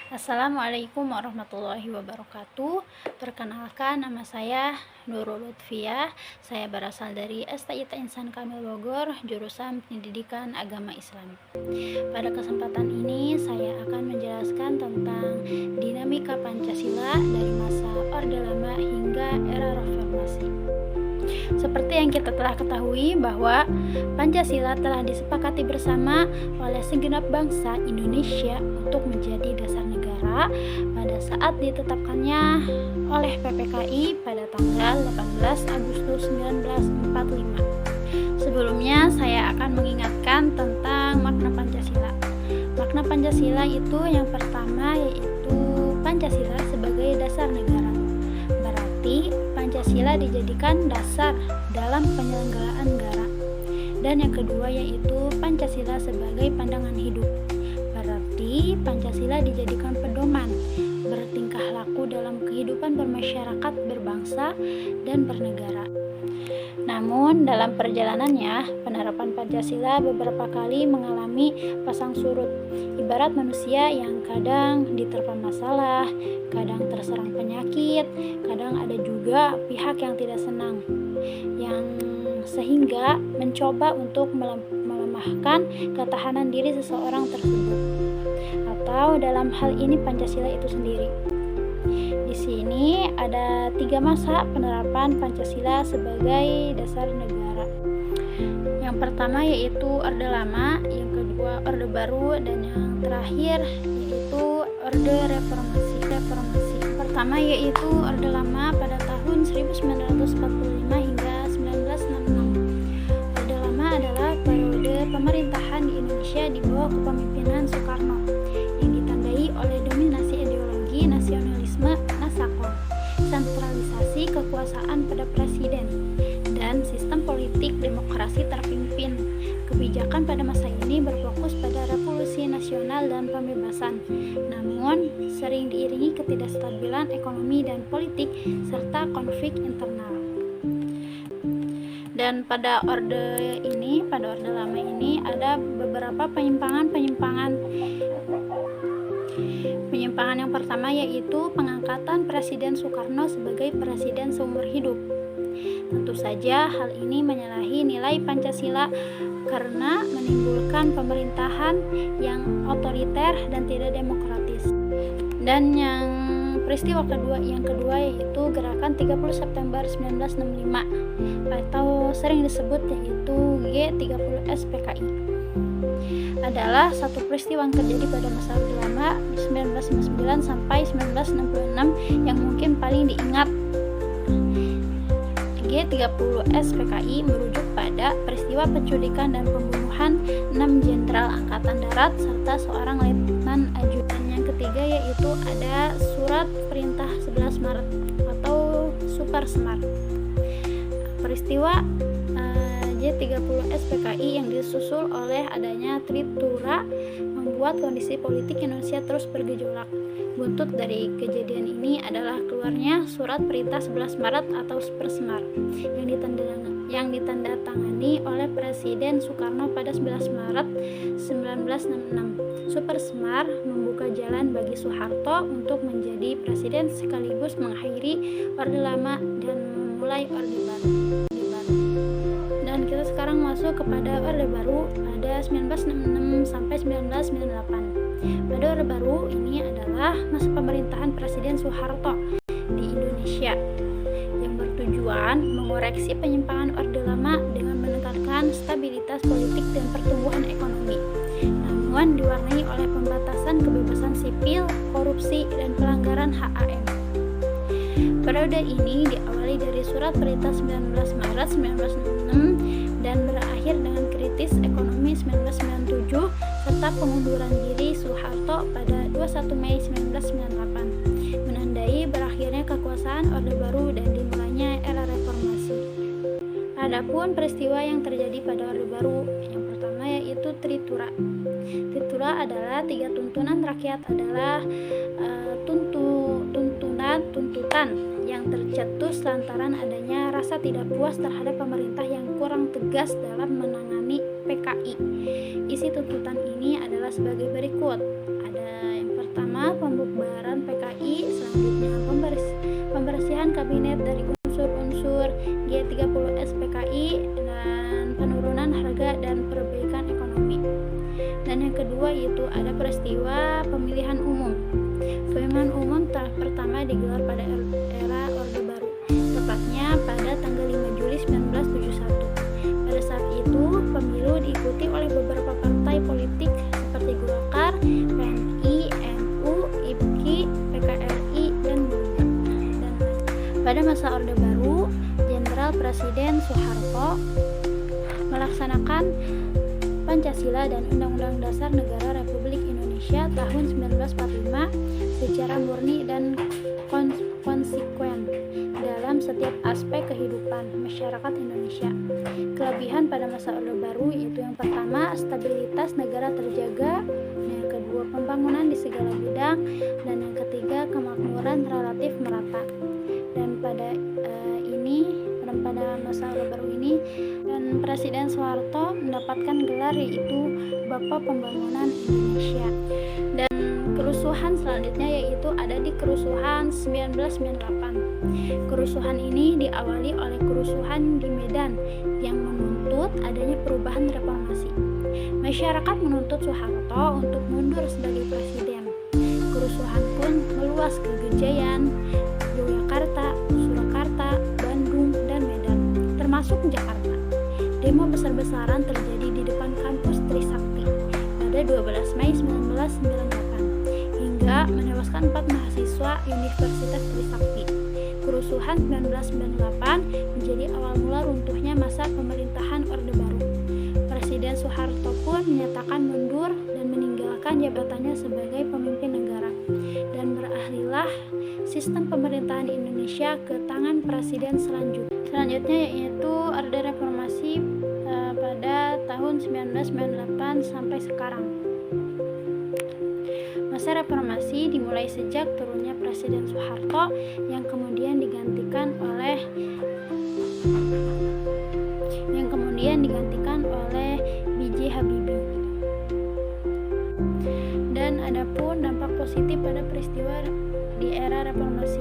Assalamualaikum warahmatullahi wabarakatuh. Perkenalkan, nama saya Nurul Lutfiyah. Saya berasal dari STIT Insan Kamil Bogor, jurusan Pendidikan Agama Islam. Pada kesempatan ini saya akan menjelaskan tentang dinamika Pancasila dari masa Orde Lama hingga era reformasi. Seperti yang kita telah ketahui bahwa Pancasila telah disepakati bersama oleh segenap bangsa Indonesia untuk menjadi dasar negara pada saat ditetapkannya oleh PPKI pada tanggal 18 Agustus 1945. Sebelumnya saya akan mengingatkan tentang makna Pancasila. Makna Pancasila itu yang pertama yaitu Pancasila sebagai dasar negara. Berarti Pancasila dijadikan dasar dalam penyelenggaraan negara. Dan yang kedua yaitu Pancasila sebagai pandangan hidup. Berarti Pancasila dijadikan pedoman bertingkah laku dalam kehidupan bermasyarakat, berbangsa, dan bernegara. Namun dalam perjalanannya, penerapan Pancasila beberapa kali mengalami pasang surut. Ibarat manusia yang kadang diterpa masalah, kadang terserang penyakit, kadang ada juga pihak yang tidak senang, yang sehingga mencoba untuk melemahkan ketahanan diri seseorang tersebut, atau dalam hal ini Pancasila itu sendiri. Di sini ada 3 masa penerapan Pancasila sebagai dasar negara. Yang pertama yaitu Orde Lama, yang kedua Orde Baru, dan yang terakhir yaitu Orde Reformasi. Pertama yaitu Orde Lama pada tahun 1945 hingga 1966. Orde Lama adalah periode pemerintahan di Indonesia di bawah kepemimpinan Soekarno yang ditandai oleh dominasi ideologi nasionalisme Nasakon, sentralisasi kekuasaan pada presiden, dan sistem politik demokrasi terpimpin. Kebijakan pada masa ini berfokus pada revolusi nasional dan pembebasan, namun sering diiringi ketidakstabilan ekonomi dan politik serta konflik internal. Dan pada orde lama ini ada beberapa penyimpangan. Penyimpangan yang pertama yaitu pengangkatan Presiden Soekarno sebagai presiden seumur hidup. Tentu saja hal ini menyalahi nilai Pancasila karena menimbulkan pemerintahan yang otoriter dan tidak demokratis. Dan yang peristiwa yang kedua yaitu gerakan 30 September 1965 atau sering disebut yaitu G30S PKI. Adalah satu peristiwa yang terjadi pada masa Orde Lama 1959 sampai 1966 yang mungkin paling diingat. G30S PKI merujuk pada peristiwa penculikan dan pembunuhan 6 jenderal angkatan darat serta seorang letnan ajudan. Yang ketiga yaitu ada Surat Perintah 11 Maret atau Super Semar. Peristiwa G30S PKI yang disusul oleh adanya Tritura membuat kondisi politik Indonesia terus bergejolak. Buntut dari kejadian ini adalah keluarnya Surat Perintah 11 Maret atau Super Semar yang ditandatangani oleh Presiden Soekarno pada 11 Maret 1966. Super Semar membuka jalan bagi Soeharto untuk menjadi presiden sekaligus mengakhiri Orde Lama dan memulai Orde Baru. Dan kita sekarang masuk kepada Orde Baru pada 1966 sampai 1998. Pada Orde Baru ini adalah masa pemerintahan Presiden Soeharto di Indonesia yang bertujuan mengoreksi penyimpangan Orde Lama dengan menekankan stabilitas politik dan pertumbuhan ekonomi, namun diwarnai oleh pembatasan kebebasan sipil, korupsi, dan pelanggaran HAM. Periode ini diawali dari Surat Perintah 19 Maret 1966 dan berakhir dengan kritis ekonomi 1997 serta pengunduran diri Soeharto pada 21 Mei 1998, menandai berakhirnya kekuasaan Orde Baru dan dimulainya era reformasi. Adapun peristiwa yang terjadi pada Orde Baru, yang pertama yaitu Tritura. Tritura adalah 3 tuntunan rakyat adalah tuntutan yang tercetus lantaran adanya rasa tidak puas terhadap pemerintah yang kurang tegas dalam menangani PKI. Isi tuntutan ini adalah sebagai berikut. Ada yang pertama pertama, pembubaran PKI. Selanjutnya, pembersihan kabinet dari unsur-unsur G30S PKI dan penurunan harga dan perbaikan ekonomi. Dan yang kedua yaitu ada peristiwa pemilihan umum. Pemilihan umum pertama digelar pada era Orde Baru, tepatnya pada tanggal 5 Juli 1971. Pada saat itu, pemilu diikuti oleh beberapa partai politik seperti Golkar, PNI, NU, IPKI, PKRI, dan Buruh. Dan pada masa Orde Baru, Jenderal Presiden Soeharto melaksanakan Pancasila dan Undang-Undang Dasar Negara Republik Indonesia tahun 1945 secara murni dan konsekuen dalam setiap aspek kehidupan masyarakat Indonesia. Kelebihan pada masa Orde Baru yaitu yang pertama, stabilitas negara terjaga, yang kedua, pembangunan di segala bidang, dan yang ketiga, kemakmuran relatif merata. Dan pada masa Orde Baru ini, dan Presiden Soeharto mendapatkan gelar yaitu Bapak Pembangunan Indonesia. Dan kerusuhan selanjutnya yaitu ada di kerusuhan 1998. Kerusuhan ini diawali oleh kerusuhan di Medan yang menuntut adanya perubahan reformasi. Masyarakat menuntut Soeharto untuk mundur sebagai presiden. Kerusuhan pun meluas ke Gejayan, Yogyakarta, Surakarta, Bandung, dan Medan, termasuk Jakarta. Demo besar-besaran terjadi di depan kampus Trisakti pada 12 Mei 1998 hingga menewaskan 4 mahasiswa Universitas Trisakti. Kerusuhan 1998 menjadi awal mula runtuhnya masa pemerintahan Orde Baru. Presiden Soeharto pun menyatakan mundur dan meninggalkan jabatannya sebagai pemimpin negara, dan berakhirlah sistem pemerintahan Indonesia ke tangan presiden selanjutnya yaitu Orde Reformasi pada tahun 1998 sampai sekarang. Masa reformasi dimulai sejak turunnya Presiden Soeharto yang kemudian digantikan oleh B.J. Habibie. Dan adapun dampak positif pada peristiwa di era reformasi.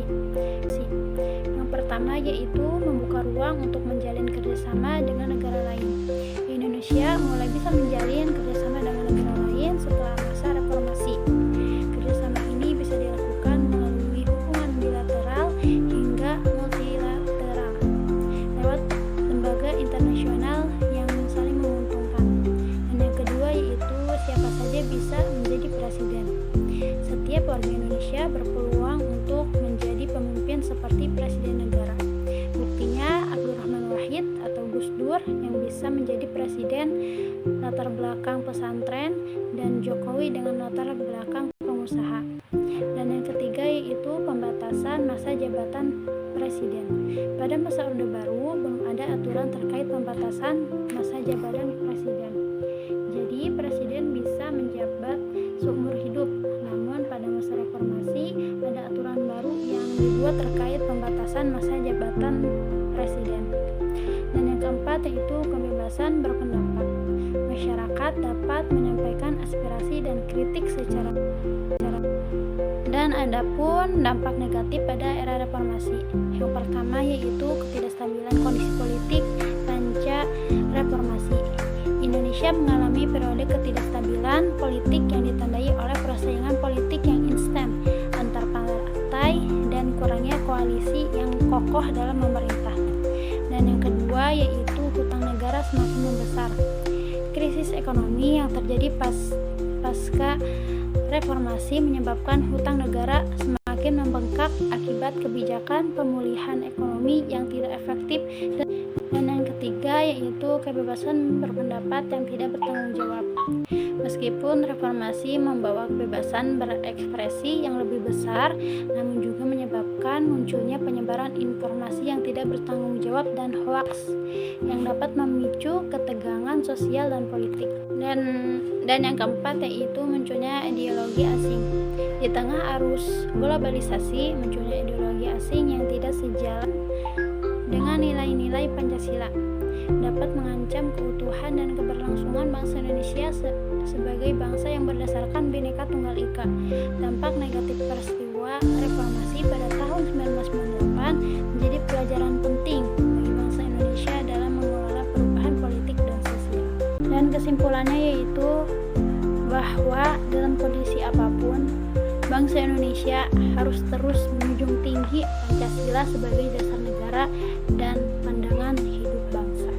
Yang pertama yaitu membuka ruang untuk menjalin kerjasama dengan negara lain. Indonesia mulai bisa menjalin kerjasama dengan negara lain setelah masa reformasi. Kerjasama ini bisa dilakukan melalui hubungan bilateral hingga multilateral lewat lembaga internasional yang saling menguntungkan. Dan yang kedua yaitu siapa saja bisa menjadi presiden. Setiap warga Indonesia berpeluang untuk menjadi pemimpin seperti presiden negara. Buktinya Abdurrahman Wahid atau Gus Dur yang bisa menjadi presiden latar belakang pesantren, dan Jokowi dengan latar belakang pengusaha. Dan yang ketiga yaitu pembatasan masa jabatan presiden. Pada masa Orde Baru belum ada aturan terkait pembatasan masa jabatan presiden. Jadi presiden bisa menjabat seumur hidup. Namun pada masa reformasi ada aturan baru yang dibuat terkait pembatasan masa jabatan presiden. Dan yang keempat yaitu kebebasan berpendapat. Masyarakat dapat menyampaikan aspirasi dan kritik secara. Dan adapun dampak negatif pada era reformasi. Yang pertama yaitu ketidakstabilan kondisi politik pasca reformasi. Indonesia mengalami periode ketidakstabilan politik yang ditandai oleh persaingan politik yang instan antar partai dan kurangnya koalisi yang kokoh dalam memerintah. Dan yang kedua yaitu hutang negara semakin membesar. Krisis ekonomi yang terjadi pasca reformasi menyebabkan hutang negara semakin membengkak akibat kebijakan pemulihan ekonomi yang tidak efektif. Dan yang ketiga yaitu kebebasan berpendapat yang tidak bertanggung jawab. Meskipun reformasi membawa kebebasan berekspresi yang lebih besar, namun juga menyebabkan munculnya penyebaran informasi yang tidak bertanggung jawab dan hoaks yang dapat memicu ketegangan sosial dan politik. Dan yang keempat yaitu munculnya ideologi asing. Di tengah arus globalisasi, munculnya ideologi asing yang tidak sejalan dengan nilai-nilai Pancasila. dapat mengancam keutuhan dan keberlangsungan bangsa Indonesia sebagai bangsa yang berdasarkan Bhinneka Tunggal Ika. Dampak negatif peristiwa reformasi pada tahun 1998 menjadi pelajaran penting bagi bangsa Indonesia dalam mengelola perubahan politik dan sosial. Dan kesimpulannya yaitu bahwa dalam kondisi apapun, bangsa Indonesia harus terus menjunjung tinggi Pancasila sebagai dasar negara dan pandangan hidup bangsa.